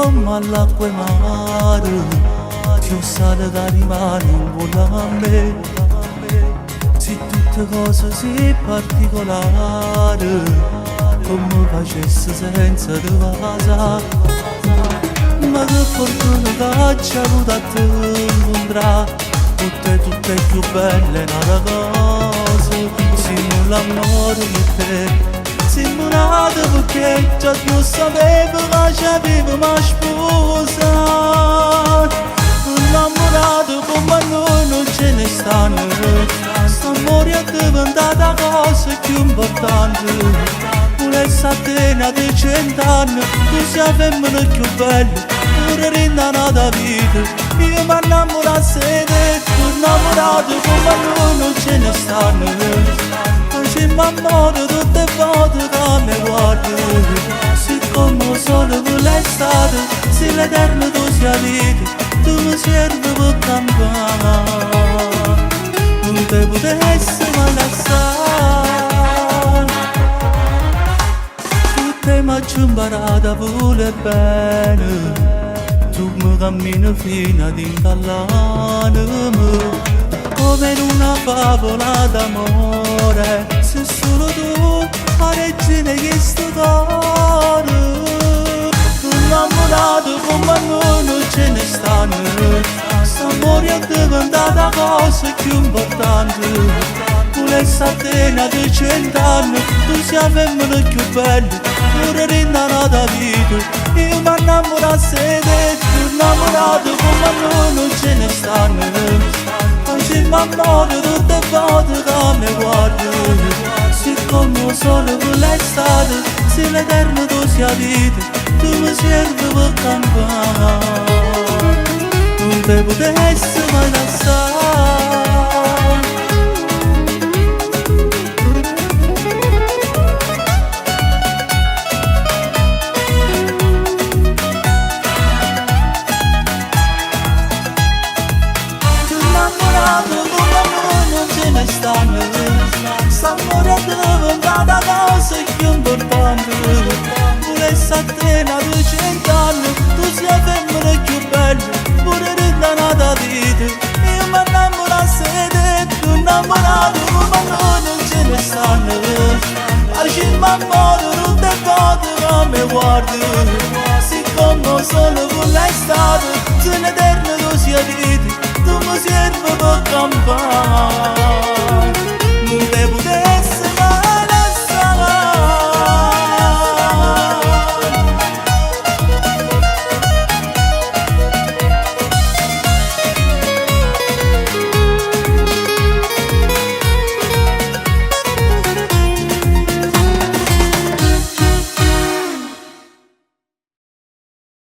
come all'acqua e mare, che ho sale da rimane in gola a me. Se tutte cose si particolari, come facesse senza rivasa. Ma che fortuna che ci ha avuto a te incontrare, tutte più belle nella cosa. Siamo l'amore di te, siamo nati perché già più sapevo che ci avevo mai sposato. Innamorato come noi non ce ne stanno, st'amore è diventata cosa più importante. Volessi a te di 100 anni, tu sei femmina più bella, pure rindanata vita. Io mi innamorassi di te, innamorato come noi non ce ne stanno. Oggi mi amore tutte le volte che mi guardi, siccome il sole con l'estate, se l'eterno tu sia vita, tu mi servi per campare. Non te potessi mai lasciare, tutte mi ci imparata pure bene. Tu mi cammini fino ad incallarmi, come in una favola d'amore. Sei solo tu, la regina di sto cuore. Innamorato come noi non ce ne stanno, st'amore è diventata cosa più importante. Volessi a te di 100 anni, tu sei femmina più bella, pure rindanata vita. Io mi innamorassi di te, innamorato come noi non ce ne stanno. Oggi mi amore tutte le volte che mi guardi, siccome il sole con l'estate, se l'eterno tu sia vita, tu mi servi per campare. Non te potessi mai lasciare. S'amore è diventata cosa più importante. Volessi a te di 100 anni, tu sei femmina più bella, pure rindanata vita. Io mi innamorassi di te, tu innamorato come noi non ce ne stanno. Oggi mi amore tutte le volte che mi guardi, siccome solo con l'estate, se l'eterno tu sia vita, tu mi servi per campare.